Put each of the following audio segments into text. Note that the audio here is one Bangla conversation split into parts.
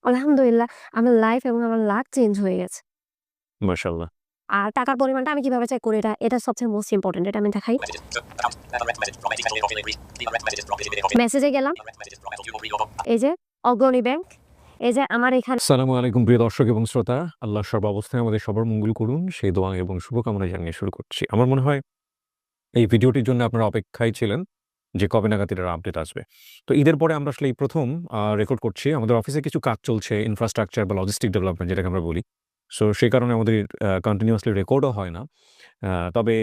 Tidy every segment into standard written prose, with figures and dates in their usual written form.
আলহামদুলিল্লাহ আমার লাইফ এবং আমার লাক চেঞ্জ হয়ে গেছে। মাশাআল্লাহ। আর টাকার পরিমাণটা আমি কিভাবে চেক করি এটা সবচেয়ে মোস্ট ইম্পোর্টেন্ট। এটা আমি দেখাই। মেসেজে গেলাম। এই যে অগ্রণী ব্যাংক। এই যে আমার এখানে আসসালামু আলাইকুম প্রিয় দর্শক এবং শ্রোতা। আল্লাহ সর্বাবস্থায় আমাদের সবার মঙ্গল করুন সেই দোয়া এবং শুভকামনা জানিয়ে শুরু করছি। আমার মনে হয় এই ভিডিওটির জন্য আপনারা অপেক্ষায় ছিলেন যে কবে নাগাদ এটার আপডেট আসবে। তো ঈদের পরে আমরা আসলে এই ১ম রেকর্ড করছি। আমাদের অফিসে কিছু কাজ চলছে ইনফ্রাস্ট্রাকচার বা লজিস্টিক ডেভেলপমেন্ট যেটাকে আমরা বলি। সো সেই কারণে আমাদের কন্টিনিউয়াসলি রেকর্ডও হয় না। তবে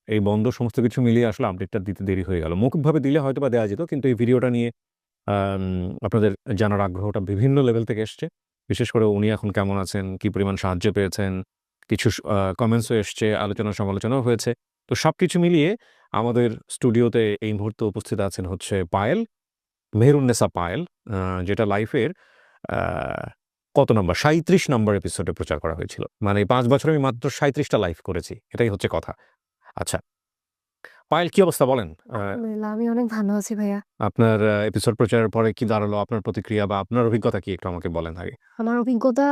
এই বন্ধ সমস্ত কিছু মিলিয়ে আসলে আপডেটটা দিতে দেরি হয়ে গেল। মৌখিকভাবে দিলে হয়তোবা দেয়া যেত। কিন্তু এই ভিডিওটা নিয়ে আম আপনাদের জানার আগ্রহটা বিভিন্ন লেভেল থেকে এসছে। বিশেষ করে উনি এখন কেমন আছেন, কি পরিমাণ সাহায্য পেয়েছেন, কিছু কমেন্টসও এসছে, আলোচনা সমালোচনাও হয়েছে। তো সবকিছু মিলিয়ে আমাদের স্টুডিওতে এই মুহূর্তে উপস্থিত আছেন হচ্ছে পায়েল, মেহেরুন্নেসা পায়েল, আ যেটা লাইফের আ কত নাম্বার? ৩৭ নাম্বার এপিসোডে প্রচার করা হয়েছিল। মানে ৫ বছরে আমি মাত্র ৩৭ টা লাইভ করেছি। এটাই হচ্ছে কথা। আচ্ছা, পায়েল কি অবস্থা বলেন? আলহামদুলিল্লাহ আমি অনেক ভালো আছি ভাইয়া। আপনার এপিসোড প্রচারের পরে কি দাঁড়ালো? আপনার প্রতিক্রিয়া বা আপনার অভিজ্ঞতা কি একটু আমাকে বলেন আগে? আমার অভিজ্ঞতা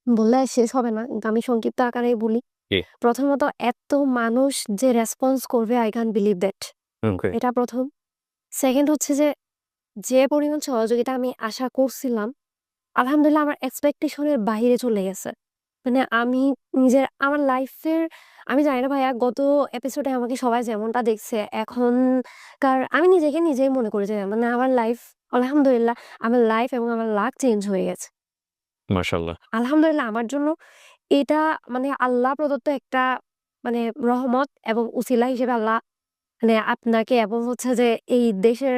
বললে শেষ হবে না। কিন্তু আমি সংক্ষিপ্ত আকারেই বলি। জি। প্রথমত এত মানুষ যে রেসপন্স করবে I can't believe that ওকে। এটা ১ম। সেকেন্ড হচ্ছে যে পরিমাণ সহযোগিতা আমি আশা করছিলাম, আলহামদুলিল্লাহ আমার এক্সপেকটেশন এর বাহিরে চলে গেছে। মানে আমি নিজের আমার লাইফের আমি জানি না ভাইয়া গত এপিসোডে আমাকে সবাই যেমনটা দেখছে এখনকার আমি নিজেকে নিজেই মনে করি যে মানে আমার লাইফ আলহামদুলিল্লাহ আমার লাইফ এবং আমার লাক চেঞ্জ হয়ে গেছে। মাশাআল্লাহ। আলহামদুলিল্লাহ আমার জন্য এটা মানে আল্লাহ প্রদত্ত একটা মানে রহমত এবং উসিলা হিসেবে আল্লাহ মানে আপনাকে এবং হচ্ছে যে এই দেশের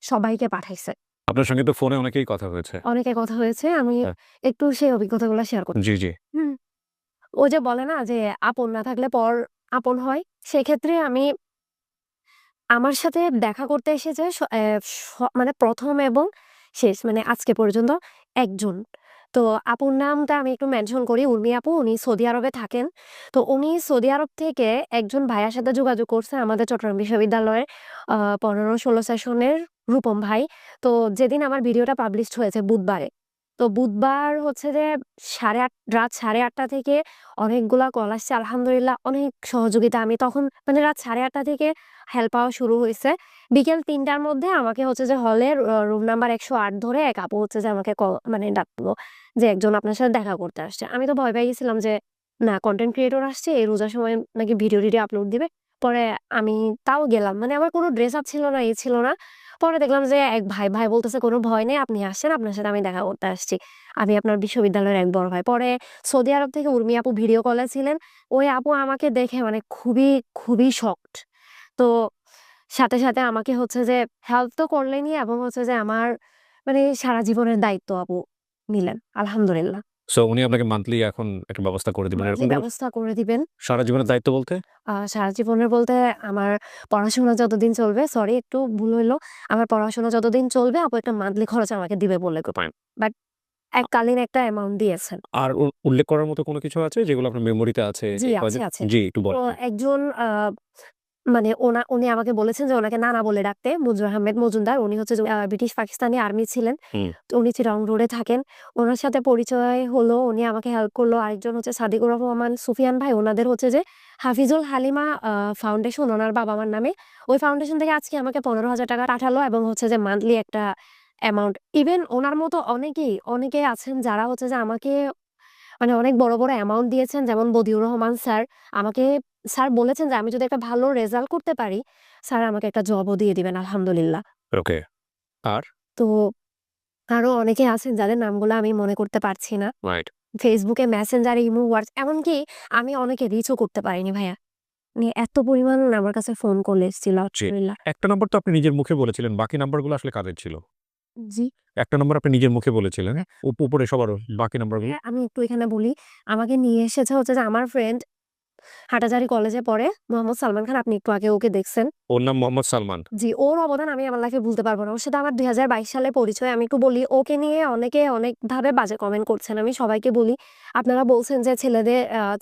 সবাইকে পাঠাইছে। আপনার সঙ্গে তো ফোনে অনেকেই কথা হয়েছে। অনেকের কথা হয়েছে। আমি হ্যাঁ। একটু সেই অভিজ্ঞতাগুলো শেয়ার করছি। জি, জি। হুম। ওই যে বলে না যে আপন না থাকলে পর আপন হয়। সেক্ষেত্রে আমি আমার সাথে দেখা করতে এসেছে মানে ১ম এবং শেষ মানে আজকে পর্যন্ত একজন। তো আপুর নামটা আমি একটু মেনশন করি। উর্মি আপু উনি সৌদি আরবে থাকেন। তো উনি সৌদি আরব থেকে একজন ভাইয়ার সাথে যোগাযোগ করছে আমাদের চট্টগ্রাম বিশ্ববিদ্যালয়ের ১৫-১৬ সেশনের রূপম ভাই। তো যেদিন আমার ভিডিওটা পাবলিশড হয়েছে বুধবারে। তো বুধবার হচ্ছে যে ৮:৩০ রাত ৮:৩০ থেকে অনেকগুলা কল আসছে। আলহামদুলিল্লাহ অনেক সহযোগিতা আমি তখন মানে রাত ৮:৩০ থেকে হেল্প পাওয়া শুরু হইছে। বিকেল ৩ টার মধ্যে আমাকে হচ্ছে যে হলের রুম নাম্বার ১০৮ ধরে এক আপু হচ্ছে যে আমাকে মানে ডাকলো যে, "একজন আপনার সাথে দেখা করতে আসছে।" আমি তো ভয় পেয়ে গেছিলাম যে, না কনটেন্ট ক্রিয়েটর আসছে, এই রোজার সময় নাকি ভিডিও-টিডিও আপলোড দিবে। পরে আমি তাও গেলাম। মানে আমার কোনো ড্রেস আপ ছিল না, ছিল না। পরে দেখলাম যে এক ভাই বলতেছে, "কোনো ভয় নেই, আপনি আসেন, আপনার সাথে আমি দেখা করতে আসছি। আমি আপনার বিশ্ববিদ্যালয়ের এক বড় ভাই।" পরে সৌদি আরব থেকে উর্মি আপু ভিডিও কলে ছিলেন। ওই আপু আমাকে দেখে মানে খুবই শকড। তো সাথে আমাকে হচ্ছে যে হেল্প তো করলেনই এবং হচ্ছে যে আমার মানে সারা জীবনের দায়িত্ব আপু নিলেন। আলহামদুলিল্লাহ। সো উনি আপনাকে মান্থলি এখন একটা ব্যবস্থা করে দিবেন মান্থলি এরকম কোনো ব্যবস্থা করে দিবেন। সারা জীবনের দায়িত্ব বলতে? সারা জীবনের বলতে আমার পড়াশোনা যতদিন চলবে সরি একটু ভুল হইলো। আমার পড়াশোনা যতদিন চলবে আপু একটা মান্থলি খরচ আমাকে দিবে বলে ফাইন। বাট আ এককালীন একটা অ্যামাউন্ট দিয়েছেন। আর উল্লেখ করার মতো কোনো কিছু আছে যেগুলো আপনার মেমোরিতে আছে? জি, এই আছে, কয়দিন আছে। জি, একটু তো বলেন। একজন মানে উনি আমাকে বলেছেন যে উনাকে নানা বলে ডাকতে। মুজিবুর আহমেদ মজুমদার। উনি হচ্ছে যে ব্রিটিশ পাকিস্তানি আর্মি ছিলেন। হুম। তো উনি চিটাগং রোডে থাকেন। উনার সাথে পরিচয় হলো। উনি আমাকে হেল্প করলো। আরেকজন হচ্ছে সাদিকুর রহমান সুফিয়ান ভাই। উনাদের হচ্ছে যে হাফিজুল হালিমা ফাউন্ডেশন উনার বাবা-মার নামে। ওই ফাউন্ডেশন থেকে আজকে আমাকে ৳১৫,০০০ পাঠালো এবং হচ্ছে যে মান্থলি একটা অ্যামাউন্ট। ইভেন উনার মতো অনেকেই আছেন যারা হচ্ছে যে আমাকে মানে অনেক বড় অ্যামাউন্ট দিয়েছেন। যেমন বদিউর রহমান স্যার আমাকে স্যার বলেছেন যে আমি যদি একটা ভালো রেজাল্ট করতে পারি, স্যার আমাকে একটা জবও দিয়ে দিবেন আলহামদুলিল্লাহ। ওকে। আর? তো আরো অনেকে আছেন যাদের নামগুলো আমি মনে করতে পারছি না। রাইট। ফেসবুকে মেসেঞ্জার, ইমো, এমনকি আমি অনেকে রিচও করতে পারিনি ভাইয়া। মানে এত পরিমাণ আমার কাছে ফোন কল এসেছিল জি। আলহামদুলিল্লাহ। একটা নাম্বার তো আপনি নিজের মুখে বলেছিলেন। বাকি নাম্বারগুলো আসলে কাদের ছিল? জি। একটা নাম্বার আপনি নিজের মুখে বলেছিলেন। উপরে সবারও বাকি নাম্বারগুলো? হ্যাঁ, আমি একটু এখানে বলি। আমাকে নিয়ে এসেছে হচ্ছে যে আমার ফ্রেন্ড হাটাজারি কলেজে পড়ে। মোহাম্মদ সালমান খান আপনি একটু আগে ওকে দেখছেন। ওর নাম মোহাম্মদ সালমান। জি, ওর অবদান আমি আমার লাইফে ভুলতে পারব না। ওর সাথে আমার ২০২২ সালে পরিচয়। আমি একটু বলি, ওকে নিয়ে অনেকে অনেকভাবে বাজে কমেন্ট করছেন। আমি সবাইকে বলি, আপনারা বলছেন যে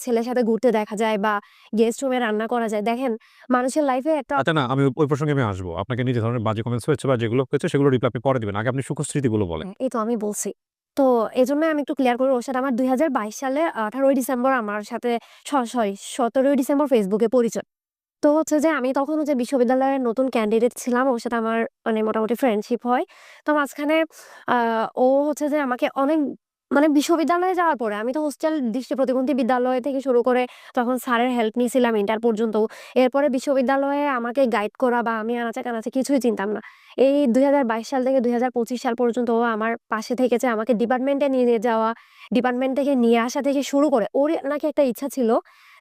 ছেলের সাথে ঘুরতে দেখা যায় বা গেস্ট রুমে রান্না করা যায়। দেখেন, মানুষের লাইফে একটা আচ্ছা না, আমি ওই প্রসঙ্গে আমি আসবো। আপনাকে নিয়ে যে ধরনের বাজে কমেন্টস হয়েছে বা যেগুলো হয়েছে সেগুলো রিপ্লাই আপনি পরে দিবেন। আগে আপনি সুখস্মৃতিগুলো বলেন। এই তো আমি বলছি। তো এজন্য আমি একটু ক্লিয়ার করি ওর সাথে আমার 2022 সালে 18 ডিসেম্বর আমার সাথে সরি 17 ডিসেম্বর ফেসবুকে পরিচয়। তো হচ্ছে যে আমি তখন হচ্ছে বিশ্ববিদ্যালয়ের নতুন ক্যান্ডিডেট ছিলাম। ওর সাথে আমার মানে মোটামুটি ফ্রেন্ডশিপ হয়। তো মাঝখানে আ ও হচ্ছে যে আমাকে অনেক মানে বিশ্ববিদ্যালয়ে যাওয়ার পরে আমি তো হোস্টেল দৃষ্টি প্রতিবন্ধী বিদ্যালয় থেকে শুরু করে তখন স্যারের হেল্প নিয়েছিলাম ইন্টার পর্যন্ত। এরপরে বিশ্ববিদ্যালয়ে আমাকে গাইড করা বা আমি আনাচে-কানাচে কিছুই চিনতাম না। এই 2022 সাল থেকে 2025 সাল পর্যন্ত ও আমার পাশে থেকেছে। আমাকে ডিপার্টমেন্টে নিয়ে যাওয়া, ডিপার্টমেন্ট থেকে নিয়ে আসা থেকে শুরু করে ওর নাকি একটা ইচ্ছা ছিল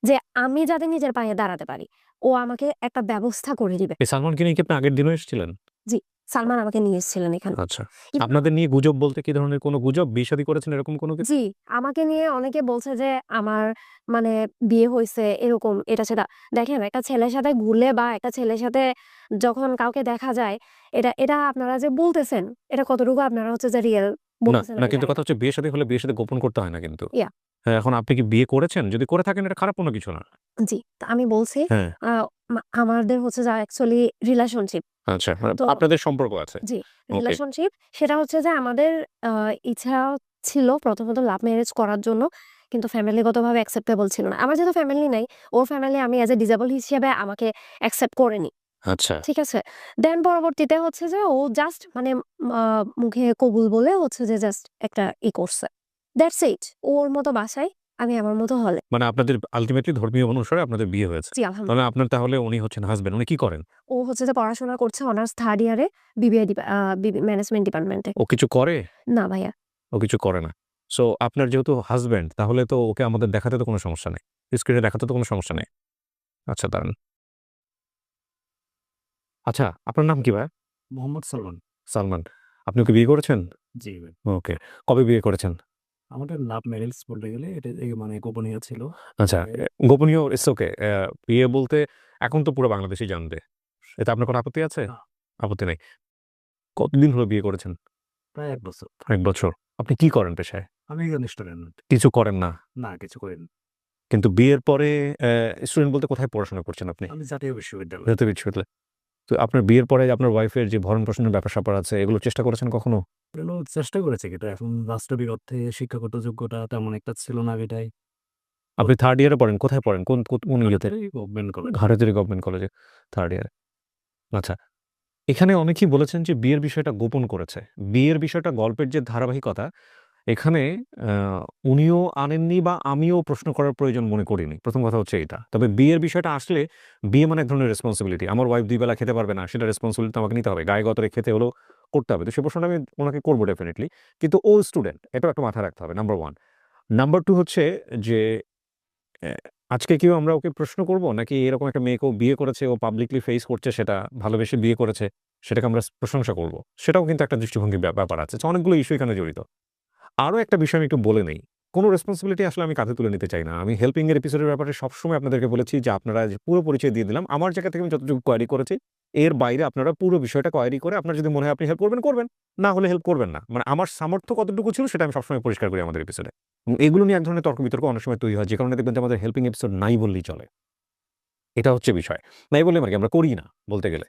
যে আমি যাতে নিজের পায়ে দাঁড়াতে পারি। ও আমাকে একটা ব্যবস্থা করে দিবে। এই সালমানকে নিয়ে কি আপনি আগের দিনও এসেছিলেন? জি, সালমান আমাকে নিয়ে এসেছিলেন এখানে। আচ্ছা। ইভ আপনাদের নিয়ে গুজব বলতে কি ধরনের কোনো গুজব? বিয়ে-শাদী করেছেন এরকম কোনো কিছু? জি, আমাকে নিয়ে অনেকে বলছে যে আমার মানে বিয়ে হইছে এরকম এটা-সেটা। দেখেন একটা ছেলের সাথে ঘুরলে বা একটা ছেলের সাথে যখন কাউকে দেখা যায় এটা আপনারা যে বলতেছেন এটা কতটুকু আপনারা হচ্ছে যে রিয়াল না, বলতেছেন না আমি কিন্তু জানি কথা না। হচ্ছে বিয়ে-শাদী হলে বিয়ের সাথে গোপন করতে হয় না কিন্তু। ইয়া হ্যাঁ, এখন আপনি কি বিয়ে করেছেন? যদি করে থাকেন এটা খারাপ কোনো কিছু না। জি, তো আমি বলছি হ্যাঁ, আ আমাদের হচ্ছে যে অ্যাকচুয়ালি রিলেশনশিপ। আচ্ছা। মানে তো আপনাদের সম্পর্ক আছে। জি, ওকে। রিলেশনশিপ সেটা হচ্ছে যে আমাদের আ ইচ্ছা ছিল প্রথমত লাভ ম্যারেজ করার জন্য। কিন্তু ফ্যামিলিগতভাবে অ্যাকসেপ্টেবল ছিল না। আমার যেহেতু ফ্যামিলি নাই, ওর ফ্যামিলি আমি এজ এ ডিসেবল হিসেবে আমাকে অ্যাকসেপ্ট করেনি। আচ্ছা। ঠিক আছে? দেন পরবর্তীতে হচ্ছে যে ও জাস্ট মানে আ মুখে কবুল বলে হচ্ছে যে জাস্ট একটা করছে। That's it. ওর মতো বাসায়, আমি আমার মতো হলে। মানে আপনাদের আল্টিমেটলি ধর্মীয় অনুসারে আপনাদের বিয়ে হয়েছে। জি, তাহলে আলহামদুলিল্লাহ। আপনার তাহলে উনি হচ্ছেন হাসব্যান্ড। উনি কি করেন? ও হচ্ছে যে পড়াশোনা করছে অনার্স 3rd ইয়ারে বিবিএ ম্যানেজমেন্ট ডিপার্টমেন্টে। ও কিছু করে? না ভাইয়া। ও কিছু করে না। সো আপনার যেহেতু হাসব্যান্ড তাহলে তো ওকে আমাদের দেখাতে তো কোনো সমস্যা নেই। স্ক্রিনে দেখাতে তো কোনো সমস্যা নেই। আচ্ছা দাঁড়ান। আচ্ছা, আপনার নাম কি ভাইয়া? মোহাম্মদ সালমান। সালমান। আপনি ওকে বিয়ে করেছেন? জি ভাই। ওকে। কবে বিয়ে করেছেন? আমাদের লাভ ম্যারেজ বলতে গেলে এটা মানে গোপনীয় ছিল। আচ্ছা, তবে গোপনীয় ইটস ওকে। বিয়ে বলতে এখন তো পুরো বাংলাদেশই জানবে। এতে আপনার কোনো আপত্তি আছে? না, আপত্তি নেই। কতদিন হলো বিয়ে করেছেন? প্রায় ১ বছর। ১ বছর। আপনি কি করেন পেশায়? আমি একজন স্টুডেন্ট। কিছু করেন না। না, কিছু করিনি। কিন্তু বিয়ের পরে স্টুডেন্ট বলতে কোথায় পড়াশোনা করছেন আপনি? আমি জাতীয় বিশ্ববিদ্যালয়। জাতীয় বিশ্ববিদ্যালয়ে। তো আপনার বিয়ের পরে আপনার ওয়াইফের যে ভরণ-পোষণের ব্যাপার-স্যাপার আছে এগুলো চেষ্টা করেছেন কখনো? এগুলো চেষ্টা করেছি কিন্তু এখন বাস্তবিক অর্থে শিক্ষাগত যোগ্যতা তেমন একটা ছিল না বিধায় আপনি 3rd ইয়ারে পড়েন। কোথায় পড়েন? কোন ইয়েতে? Government college. ঘাটাজারি গভর্নমেন্ট কলেজে 3rd ইয়ারে। আচ্ছা। এখানে অনেকেই বলেছেন যে বিয়ের বিষয়টা গোপন করেছে। বিয়ের বিষয়টা গল্পের যে ধারাবাহিকতা, এখানে আ উনিও আনেননি বা আমিও প্রশ্ন করার প্রয়োজন মনে করিনি। ১ম কথা হচ্ছে এটা। তবে বিয়ের বিষয়টা আসলে বিয়ে মানে এক ধরনের রেসপনসিবিলিটি। আমার ওয়াইফ ২ বেলা খেতে পারবে না, সেটা রেসপনসিবিলিটি তো আমাকে নিতে হবে। গায়ে গতরে খেতে হলেও করতে হবে। তো সে প্রশ্নটা আমি উনাকে করব ডেফিনিটলি। কিন্তু ও স্টুডেন্ট, এটাও একটা মাথায় রাখতে হবে নাম্বার 1। নাম্বার 2 হচ্ছে যে অ্যা আজকে কেউ আমরা ওকে প্রশ্ন করব নাকি এরকম একটা মেয়েকেও বিয়ে করেছে, ও পাবলিকলি ফেস করছে সেটা, ভালোবেসে বিয়ে করেছে, সেটাকে আমরা প্রশংসা করব। সেটাও কিন্তু একটা দৃষ্টিভঙ্গির ব্যাপার আছে। অনেকগুলো ইস্যু এখানে জড়িত। আরো একটা বিষয় আমি একটু বলে নেই। কোন রেসপনসিবিলিটি আসলে আমি কাঁধে তুলে নিতে চাই না। আমি হেল্পিং এর এপিসোডের ব্যাপারে সবসময় আপনাদেরকে বলেছি যে আপনারা যে পুরো পরিচয় দিয়ে দিলাম। আমার জায়গা থেকে আমি যতটুকু কোয়েরি করেছি, এর বাইরে আপনারা পুরো বিষয়টা কোয়েরি করে আপনার যদি মনে হয় আপনি হেল্প করবেন, করবেন। না হলে হেল্প করবেন না। মানে আমার সামর্থ্য কতটুকু ছিল সেটা আমি সবসময় পরিষ্কার করি আমাদের এপিসোডে। এগুলো নিয়ে এক ধরনের তর্ক-বিতর্ক অনেক সময় তৈরি হয়। যে কারণে দেখবেন যে আমাদের হেল্পিং এপিসোড নাই বললেই চলে। এটা হচ্ছে বিষয়। নাই বললে মানে কি আমরা করি না বলতে গেলে।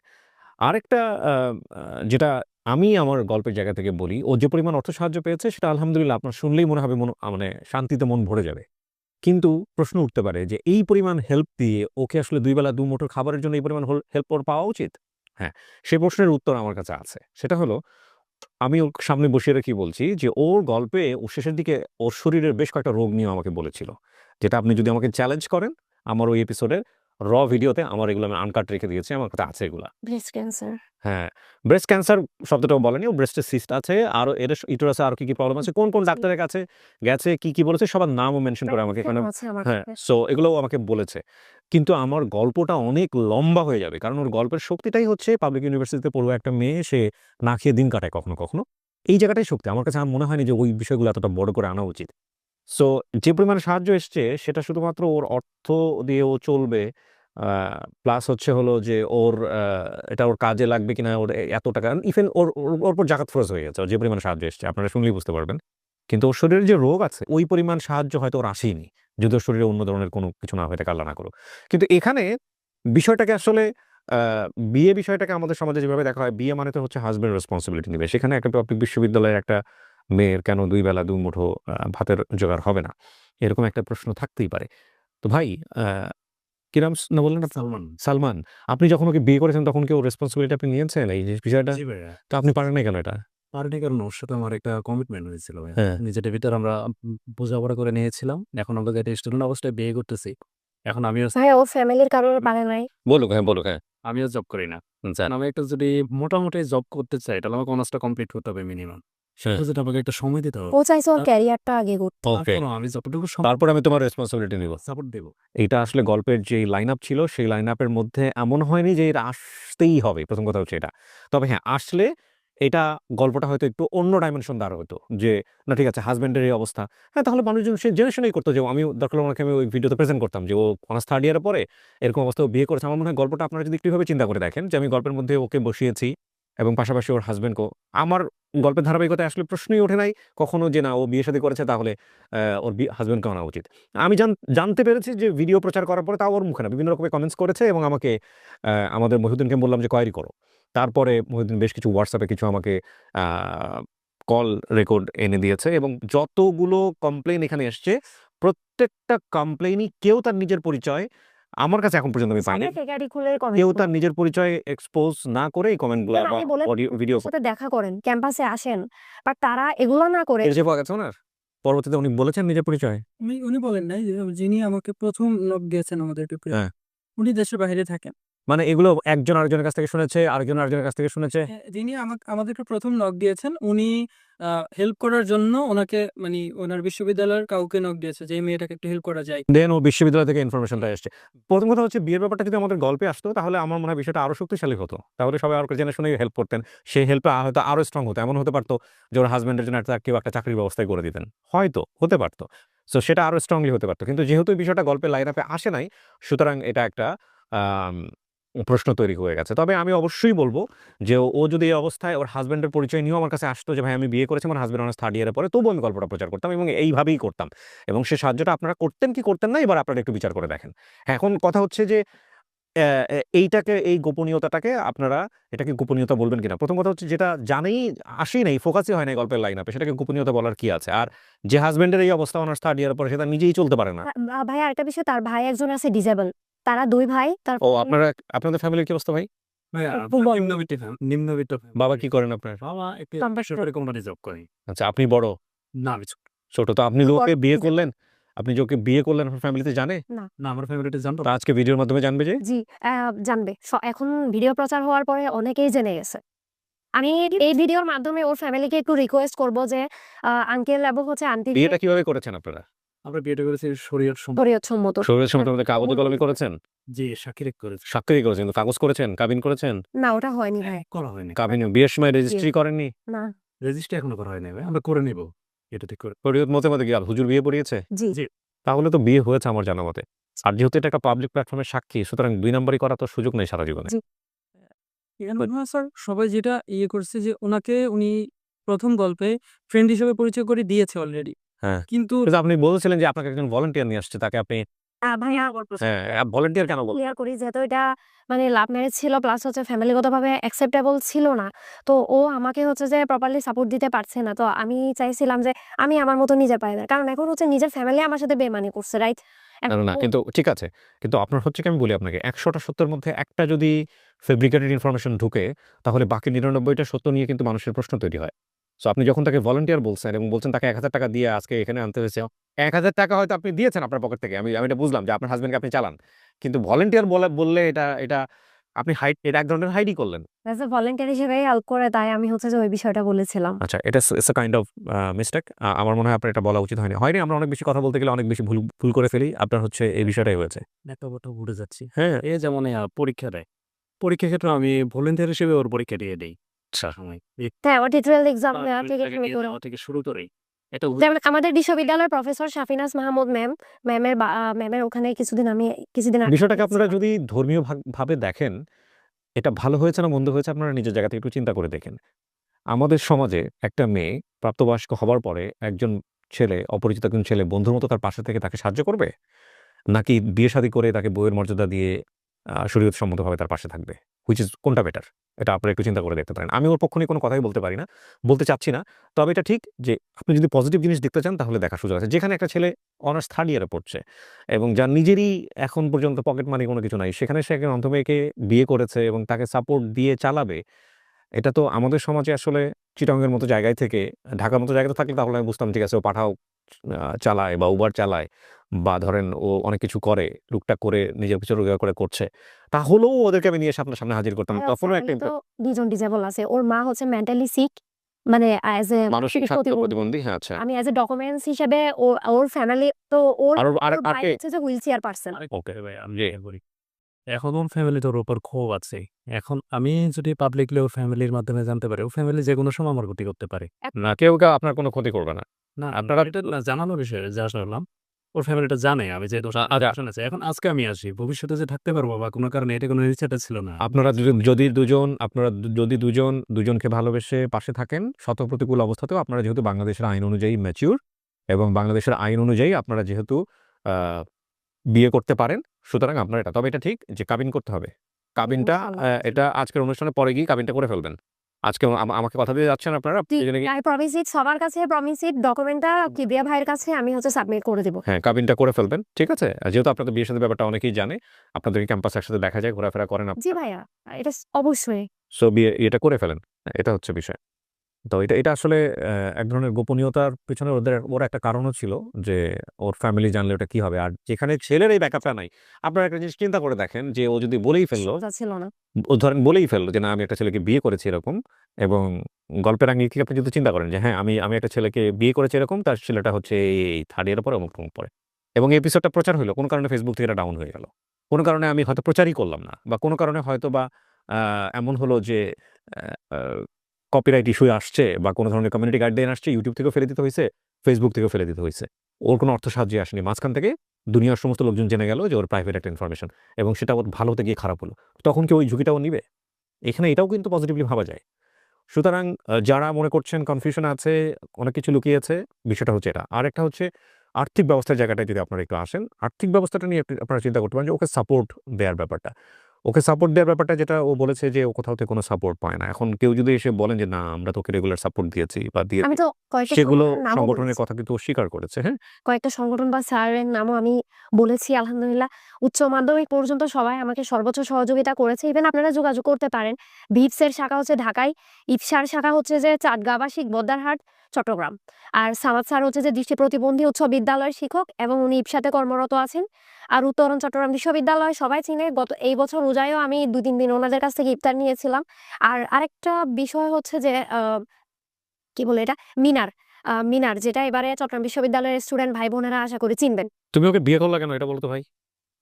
আরেকটা আ আ যেটা আমি আমার গল্পের জায়গা থেকে বলি, ও যে পরিমাণ অর্থ সাহায্য পেয়েছে সেটা আলহামদুলিল্লাহ আপনার শুনলেই মনে হবে মানে শান্তিতে মন ভরে যাবে। কিন্তু প্রশ্ন উঠতে পারে যে এই পরিমাণ হেল্প দিয়ে ওকে আসলে ২ বেলা ২ মুঠো খাবারের জন্য এই পরিমাণ হেল্প ওর পাওয়া উচিত? হ্যাঁ, সে প্রশ্নের উত্তর আমার কাছে আছে। সেটা হলো আমি ওর সামনে বসিয়ে রেখেই বলছি যে ওর গল্পে ও শেষের দিকে ওর শরীরের বেশ কয়েকটা রোগ নিয়েও আমাকে বলেছিল। যেটা আপনি যদি আমাকে চ্যালেঞ্জ করেন, আমার ওই এপিসোডের ভিডিওতে আমার এগুলো আমি আনকাট রেখে দিয়েছি। আমার কাছে আছে এগুলা। Breast cancer. হ্যাঁ, ব্রেস্ট ক্যান্সার শব্দটাও বলেনি। ও ব্রেস্টের সিস্ট আছে। আরো এর ইউটেরাসে আরো কি প্রবলেম আছে, কোন জি। ডাক্তারের কাছে গেছে, কি বলেছে সবার নামও মেনশন করে আমাকে এখানে আছে আমার হ্যাঁ, কাছে। সো এগুলোও আমাকে বলেছে। কিন্তু আমার গল্পটা অনেক লম্বা হয়ে যাবে। কারণ ওর গল্পের শক্তিটাই হচ্ছে পাবলিক ইউনিভার্সিটিতে পড়ুয়া একটা মেয়ে, সে না খেয়ে দিন কাটায় কখনো, কখনো। এই জায়গাটাই শক্তি। আমার কাছে মনে হয়নি যে ওই বিষয়গুলো এতটা বড় করে আনা উচিত। সো যে পরিমাণে সাহায্য এসছে সেটা শুধুমাত্র ওর অর্থ দিয়ে ও চলবে। আ প্লাস হচ্ছে হলো যে ওর এটা ওর কাজে লাগবে কিনা, ওর এত টাকা ইভেন ওর উপর জাকাত ফরজ হয়ে গেছে। ওর যে পরিমাণ সাহায্য এসছে আপনারা শুনলেই বুঝতে পারবেন। কিন্তু ওর শরীরে যে রোগ আছে ওই পরিমাণ সাহায্য হয়তো ওর আসেইনি। যদি ওর শরীরে অন্য ধরনের কোনো কিছু না হয়ে থাকে, আল্লাহ না করুক। কিন্তু এখানে বিষয়টাকে আসলে আ বিয়ে বিষয়টাকে আমাদের সমাজে যেভাবে দেখা হয়, বিয়ে মানে তো হচ্ছে হাসব্যান্ড রেসপনসিবিলিটি নিবে। সেখানে একটা পাবলিক বিশ্ববিদ্যালয়ের একটা মেয়ের কেন ২ বেলা ২ মুঠো ভাতের জোগাড় হবে না? এরকম একটা প্রশ্ন থাকতেই পারে। তো ভাই আ কি নাম না বললেন আপনি? সালমান। সালমান। আপনি যখন ওকে বিয়ে করেছেন তখন কি ওর রেসপনসিবিলিটি আপনি নিয়েছেন এই যে বিষয়টা? জি ভাইয়া। তো আপনি পারেন নাই কেন এটা? পারিনি কারণ ওর সাথে আমার একটা কমিটমেন্ট হয়েছিল ভাইয়া। হ্যাঁ। নিজেদের ভিতরে আমরা বোঝাপড়া করে নিয়েছিলাম। এখন আমরা যেটা স্টুডেন্ট অবস্থায় বিয়ে করতেছি। এখন আমিও ভাইয়া ওর ফ্যামিলির কারোর পারে নাই। বলুক, বলুক, হ্যাঁ। আমিও জব করি না। আচ্ছা। আমি একটা যদি মোটামুটি জব করতে চাই তাহলে আমাকে অনার্সটা কমপ্লিট করতে হবে মিনিমাম। হ্যাঁ। সেটা আমাকে একটা সময় দিতে হবে। ও চাইছে ওর ক্যারিয়ারটা আগে করতে। ওকে। তারপরও আমি যতটুকু তারপর আমি তোমার রেসপনসিবিলিটি নিব। সাপোর্ট দেব। এইটা আসলে গল্পের যেই লাইন আপ ছিল, সেই লাইন আপের মধ্যে এমন হয়নি যে এটা আসতেই হবে। ১ম কথা হচ্ছে এটা। তবে হ্যাঁ, আসলে এটা গল্পটা হয়তো একটু অন্য ডাইমেনশন দাঁড় হতো। যে না ঠিক আছে হাসব্যান্ডের এই অবস্থা। হ্যাঁ, তাহলে মানুষজন সে জেনে শুনেই করতো যে আমি দরকার হলে ওনাকে আমি ওই ভিডিওতে প্রেজেন্ট করতাম যে ও অনার্স 3rd ইয়ারে পড়ে এরকম অবস্থায় ও বিয়ে করেছে। আমার মনে হয় গল্পটা আপনারা যদি একটু এভাবে চিন্তা করে দেখেন যে আমি গল্পের মধ্যে ওকে বসিয়েছি এবং পাশাপাশি ওর হাসব্যান্ডকেও আমার গল্পের ধারাবাহিকতায় আসলে প্রশ্নই ওঠে নাই কখনো যে না ও বিয়ে-শাদী করেছে তাহলে ওর হাসব্যান্ডকে আনা উচিত। আমি জানতে পেরেছি যে ভিডিও প্রচার করার পরে তাও ওর মুখে না বিভিন্ন রকমের কমেন্টস করেছে এবং আমাকে আমাদের মহিউদ্দিনকে বললাম যে কোয়েরি করো। তারপরে মহিউদ্দিন বেশ কিছু WhatsApp এ কিছু আমাকে আ কল রেকর্ড এনে দিয়েছে এবং যতগুলো কমপ্লেইন এখানে এসছে প্রত্যেকটা কমপ্লেইনই কেউ তার নিজের পরিচয় আমার কাছে এখন পর্যন্ত আমি পাইনি। সামনে থেকে খুলে কেউ কমেন্ট তার নিজের পরিচয় এক্সপোজ না করে এই কমেন্টগুলো বা আগে বলে অডিও ভিডিও সাথে দেখা করেন, ক্যাম্পাসে আসেন। বাট তারা এগুলো না করে এর যে পাওয়া গেছে ওনার? পরবর্তীতে উনি বলেছেন নিজের পরিচয়? উনি বলেন নাই যে যিনি আমাকে ১ম নক দিয়েছেন আমাদের পেপারে, হ্যাঁ। উনি দেশের বাইরে থাকেন। মানে এগুলো একজন আরেকজনের কাছ থেকে শুনেছে, আরেকজন আরেকজনের কাছ থেকে শুনেছে? যিনি আমাদেরকে ১ম নক দিয়েছেন উনি হেল্প করার জন্য ওনাকে মানে ওনার বিশ্ববিদ্যালয়ের কাউকে নক দিয়েছে যে এই মেয়েটাকে একটু হেল্প করা যায়। দেন ও বিশ্ববিদ্যালয় থেকে ইনফরমেশনটা এসছে। ১ম কথা হচ্ছে বিয়ের ব্যাপারটা যদি আমাদের গল্পে আসতো তাহলে আমার মনে হয় বিষয়টা আরো শক্তিশালী হতো। তাহলে সবাই আরো জেনে শুনেই হেল্প করতেন। সেই হেল্পটা হয়তো আরো স্ট্রং হতো। এমন হতে পারত যে ওর হাসব্যান্ডের জন্য কেউ একটা চাকরির ব্যবস্থাই করে দিতেন। হয়তো হতে পারত। সো সেটা আরো স্ট্রংলি হতে পারত। কিন্তু যেহেতু এই বিষয়টা গল্পের লাইন আপে আসে নাই, সুতরাং এটা একটা আম প্রশ্ন তৈরি হয়ে গেছে। তবে আমি অবশ্যই বলব যে ও যদি এই অবস্থায় ওর হাসব্যান্ডের পরিচয় নিয়েও আমার কাছে আসতো যে ভাই আমি বিয়ে করেছি আমার হাসব্যান্ড অনার্স 3rd ইয়ারে পড়ে তবুও আমি গল্পটা প্রচার করতাম এবং এইভাবেই করতাম। এবং সে সাহায্যটা আপনারা করতেন কি করতেন না এবার আপনারা একটু বিচার করে দেখেন। হ্যাঁ, এখন কথা হচ্ছে যে এইটাকে এই গোপনীয়তাটাকে আপনারা এটাকে গোপনীয়তা বলবেন কিনা? ১ম কথা হচ্ছে যেটা জানেই আসেই নাই, ফোকাসই হয় নাই গল্পের লাইন আপে সেটাকে গোপনীয়তা বলার কি আছে? আর যে হাসব্যান্ডের এই অবস্থা অনার্স 3rd ইয়ারে পড়ে সে তার নিজেই চলতে পারে না। ভাই আরেকটা বিষয়, তার ভাই একজন আছে ডিসেবল। তারা 2 ভাই। তার ও আপনাদের ফ্যামিলির কি অবস্থা ভাই? ভাইয়া বল। নিম্নবিত্ত family। বাবা কি করেন আপনার? বাবা একটা কম্পিউটার। বেসরকারি কোম্পানি জব করে। আচ্ছা, আপনি বড়? না আমি ছোট। ছোট। তো আপনি যে ওকে বড় বিয়ে ডিসেবল। করলেন, আপনি যে ওকে বিয়ে করলেন আপনার ফ্যামিলিতে জানে? না। না আমার ফ্যামিলিতে জানতো তা আজকে ভিডিওর মাধ্যমে জানবে যে? জি, জানবে। এখন ভিডিও প্রচার হওয়ার পরে অনেকেই জেনে গেছে। আমি এই ভিডিওর মাধ্যমে ওর ফ্যামিলিকে একটু রিকোয়েস্ট করব যে আঙ্কেল এবং হচ্ছে আন্টিকে বিয়েটা কিভাবে করেছেন আপনারা? আমরা বিয়েটা করেছি শরীয়ত শরীয়ত সম্মত। শরীরের সময় তোমাদের কাগজে কলমে করেছেন? জি সাক্ষী করেছি। স্বাক্ষরই করেছেন, কিন্তু কাগজ করেছেন? কাবিন করেছেন? না, ওটা হয়নি ভাই। করা হয়নি। কাবিন বিয়ের সময় রেজিস্ট্রি করেননি? না। রেজিস্ট্রি এখনো করা হয়নি ভাই। আমরা করে নিব। এটা ঠিক করে। শরীয়ত মতে কি হুজুর বিয়ে পড়িয়েছে? জি। জি। তাহলে তো বিয়ে হয়েছে আমার জানা মতে। আর যেহেতু এটা একটা পাবলিক প্ল্যাটফর্মের সাক্ষী সুতরাং ২ নাম্বারি করার তো সুযোগ নেই সারা জীবনে। জি। এখানে মনে হয় স্যার সবাই যেটা করছে যে উনি ১ম গল্পে ফ্রেন্ড হিসেবে পরিচয় করে দিয়েছে অলরেডি। হ্যাঁ। কিন্তু কিন্তু আপনি বলেছিলেন যে আপনাকে একজন ভলান্টিয়ার নিয়ে আসছে তাকে আপনি ভাইয়া হ্যাঁ, ভলান্টিয়ার কেন বললেন? ক্লিয়ার করি যেহেতু এটা মানে লাভ ম্যারেজ ছিল প্লাস হচ্ছে ফ্যামিলিগতভাবে অ্যাকসেপ্টেবল ছিল না। তো ও আমাকে হচ্ছে যে প্রপারলি সাপোর্ট দিতে পারছে না। তো আমি চাইছিলাম যে আমি আমার মতো নিজের পায়ে দাঁড়াই। কারণ এখন হচ্ছে নিজের ফ্যামিলি আমার সাথে বেইমানি করছে, রাইট? না, কিন্তু ঠিক আছে। কিন্তু আপনার হচ্ছে কি আমি বলি আপনাকে ১০০টা সত্যের মধ্যে একটা যদি ফেব্রিকেটেড ইনফরমেশন ঢুকে তাহলে বাকি ৯৯টা সত্য নিয়ে কিন্তু মানুষের প্রশ্ন তৈরি হয়। সো আপনি যখন তাকে ভলান্টিয়ার বলছেন এবং বলছেন তাকে ৳১,০০০ দিয়ে আজকে এখানে আনতে হয়েছে। ৳১,০০০ হয়তো আপনি দিয়েছেন আপনার পকেট থেকে। আমি এটা বুঝলাম যে আপনার হাসব্যান্ডকে আপনি চালান। কিন্তু ভলান্টিয়ার বললে এটা আপনি এটা এক ধরনের হাইডই করলেন। অ্যাজ এ ভলান্টিয়ার হিসেবে হেল্প করে তাই আমি হচ্ছে যে ওই বিষয়টা বলেছিলাম। আচ্ছা, এটা it's a kind of mistake. আমার মনে হয় আপনার এটা বলা উচিত হয়নি। হয়নি আমরা অনেক বেশি কথা বলতে গেলে অনেক বেশি ভুল করে ফেলি। আপনার হচ্ছে এই বিষয়টাই হয়েছে। একটা কথা ভুলে যাচ্ছি। হ্যাঁ। এ যেমন পরীক্ষা দেয়। পরীক্ষার ক্ষেত্রে আমি ভলান্টিয়ার হিসেবে ওর পরীক্ষা দিয়ে দেই। আচ্ছা। সময়। হ্যাঁ, আমার টিউটোরিয়াল এক্সাম থেকে শুরু করেই। এটা যেমন আমাদের বিশ্ববিদ্যালয়ের প্রফেসর শাফিনাজ মাহমুদ ম্যামের ওখানে কিছুদিন আগে বিষয়টাকে আপনারা যদি ধর্মীয় ভাবে দেখেন, এটা ভালো হয়েছে না মন্দ হয়েছে আপনারা নিজের জায়গা থেকে একটু চিন্তা করে দেখেন। আমাদের সমাজে একটা মেয়ে প্রাপ্তবয়স্ক হবার পরে একজন অপরিচিত একজন ছেলে বন্ধুর মতো তার পাশে থেকে তাকে সাহায্য করবে? নাকি বিয়ে শাদী করে তাকে বউয়ের মর্যাদা দিয়ে শরীয়তসম্মতভাবে তার পাশে থাকবে? হুইচ ইজ কোনটা বেটার? এটা আপনারা একটু চিন্তা করে দেখতে পারেন। আমি ওর পক্ষ নিয়ে কোনো কথাই বলতে পারি না, বলতে চাচ্ছি না। তবে এটা ঠিক যে আপনি যদি পজিটিভ জিনিস দেখতে চান তাহলে দেখার সুযোগ আছে। যেখানে একটা ছেলে অনার্স 3rd ইয়ারে পড়ছে এবং যার নিজেরই এখন পর্যন্ত পকেট মানি কোনো কিছু নাই, সেখানে সে একজন অন্ধ মেয়েকে বিয়ে করেছে এবং তাকে সাপোর্ট দিয়ে চালাবে। এটা তো আমাদের সমাজে আসলে চিটাগংয়ের মতো জায়গায় থেকে, ঢাকার মতো জায়গাতে থাকলে তাহলে আমি বুঝতাম ঠিক আছে ও পাঠাও চালায় বা উবার চালায় বা ধরেন ও অনেক কিছু করে, টুকটাক করে নিজের কিছু রোজগার করে করছে। তাহলেও ওদেরকে আমি নিয়ে এসে আপনার সামনে হাজির করতাম। ভাইয়া তখনও একটা ফ্যামিলি তো 2 জন ডিজেবল আছে। ওর মা হচ্ছে মেন্টালি সিক, মানে অ্যাজ এ মানসিক স্বাস্থ্য প্রতিবন্ধী। হ্যাঁ, আচ্ছা। আমি অ্যাজ এ ডকুমেন্টস হিসেবে ওর ফ্যামিলি তো ওর আর ওর আর ভাই কে? হচ্ছে যে হুইল চেয়ার পারসন। ওকে। ভাই আমি বলি এখন ওর ফ্যামিলিতে ওর উপর ক্ষোভ আছে। এখন আমি যদি পাবলিকলি ওর ফ্যামিলির মাধ্যমে জানতে পারি, ওর ফ্যামিলি যেকোনো সময় আমার ক্ষতি করতে পারে। না, কেউ আপনার কোনো ক্ষতি করবে না। না, আপনারা এটা না জানানোর বিষয় যা শুনলাম। ওর ফ্যামিলিটা জানে আমি যে দোষটা আচ্ছা। শুনেছি। এখন আজকে আমি আসি। ভবিষ্যতে যে থাকতে পারবো বা কোনো কারণে এটা কোনো ইচ্ছাটা ছিল না। আপনারা যদি দুজনকে ভালোবেসে পাশে থাকেন, শত প্রতিকূল অবস্থাতেও আপনারা যেহেতু বাংলাদেশের আইন অনুযায়ী ম্যাচিউর এবং বাংলাদেশের আইন অনুযায়ী আপনারা যেহেতু আ বিয়ে করতে পারেন, সুতরাং আপনার এটা। তবে এটা ঠিক যে কাবিন করতে হবে। কাবিনটা ইনশাআল্লাহ। এটা আজকের অনুষ্ঠানের পরে গিয়ে কাবিনটা করে ফেলবেন। আজকে আমাকে কথা দিয়ে যাচ্ছেন আপনারা। জি, এজন্য কি আই প্রমিস ইট, সবার কাছে প্রমিস ইট, ডকুমেন্টটা কিবরিয়া ভাইয়ের কাছে আমি হচ্ছে সাবমিট করে দিব। হ্যাঁ, কাবিনটা করে ফেলবেন। ঠিক আছে? যেহেতু আপনাদের বিয়ের সাথে ব্যাপারটা অনেকেই জানে, আপনাদের ক্যাম্পাসে একসাথে দেখা যায়, ঘোরাফেরা করেন জি আপনারা। ভাইয়া, এটা অবশ্যই। সো বিয়েটা করে ফেলেন। এটা হচ্ছে বিষয়। তো এটা আসলে এক ধরনের গোপনীয়তার পেছনে ওর একটা কারণও ছিল যে ওর ফ্যামিলি জানলে ওটা কি হবে? আর যেখানে ছেলের এই ব্যাকআপটা নাই, আপনারা একটা জিনিস চিন্তা করে দেখেন যে ও যদি বলেই ফেলল, সোজা ছিল না। ও ধরেন বলেই ফেলল যে না আমি একটা ছেলেকে বিয়ে করেছি এরকম, এবং গল্পের আঙ্গিকে আপনি যদি চিন্তা করেন যে হ্যাঁ আমি একটা ছেলেকে বিয়ে করেছি এরকম, তার ছেলেটা হচ্ছে এই 3rd ইয়ারে পড়ে অমুক পড়ে। এবং এই এপিসোডটা প্রচার হইল। কোন কারণে Facebook থেকে এটা ডাউন হয়ে গেল। কোন কারণে আমি হয়তো প্রচারই করলাম না। বা কোন কারণে হয়তোবা আ এমন হলো যে আ আ কপিরাইট ইস্যু আসছে বা কোন ধরনের কমিউনিটি গাইডলাইন আসছে, YouTube থেকেও ফেলে দিতে হইছে, Facebook থেকেও ফেলে দিতে হইছে। ওর কোন অর্থ সাহায্যে আসেনি। মাঝখান থেকে দুনিয়ার সমস্ত লোকজন জেনে গেল যে ওর প্রাইভেট একটা ইনফরমেশন, এবং সেটা ওর ভালো হতে গিয়ে খারাপ হলো। তখন কি ওই ঝুঁকিটাও নিবে? এখানে এটাও কিন্তু পজিটিভলি ভাবা যায়। সুতরাং যারা মনে করছেন কনফিউশন আছে, অনেক কিছু লুকিয়েছে, বিষয়টা হচ্ছে এটা। আরেকটা হচ্ছে আর্থিক ব্যবস্থার জায়গাটায় যদি আপনারা একটু আসেন, আর্থিক ব্যবস্থাটা নিয়ে আপনারা চিন্তা করতে পারেন যে ওকে সাপোর্ট দেয়ার ব্যাপারটা। ওকে সাপোর্ট দেয়ার ব্যাপারটা যেটা ও বলেছে যে ও কোথাও থেকে কোনো সাপোর্ট পায় না। এখন কেউ যদি এসে বলেন যে না আমরা তোকে রেগুলার সাপোর্ট দিয়েছি বা আমি দিয়েছি, তো কয়েকটা সেগুলো সংগঠনের নামও সংগঠনের বলেছি। কথা কিন্তু ও স্বীকার করেছে, হ্যাঁ? কয়েকটা সংগঠন বা স্যারের নামও আমি বলেছি। আলহামদুলিল্লাহ উচ্চ মাধ্যমিক পর্যন্ত সবাই আমাকে সর্বোচ্চ সহযোগিতা করেছে। ইভেন আপনারা যোগাযোগ করতে পারেন। ভিপসের শাখা হচ্ছে ঢাকায়, ইফসার শাখা হচ্ছে যে চাটগাঁ আবাসিক বদ্দারহাট, চট্টগ্রাম। আর সামাদ স্যার হচ্ছে যে দৃষ্টি প্রতিবন্ধী উচ্চ বিদ্যালয়ের শিক্ষক এবং উনি ইফসাতে কর্মরত আছেন। আর উত্তরণ চট্টগ্রাম বিশ্ববিদ্যালয় সবাই চিনে। এই বছর রোজায়ও আমি ২-৩ দিন ওনাদের কাছ থেকে ইফতার নিয়েছিলাম। আর আরেকটা বিষয় হচ্ছে যে কি বলে এটা? মিনার যেটা এবারে চট্টগ্রাম বিশ্ববিদ্যালয়ের স্টুডেন্ট ভাই বোনেরা আশা করি চিনবেন। তুমি ওকে বিয়ে করলা কেন এটা বলো তো ভাই?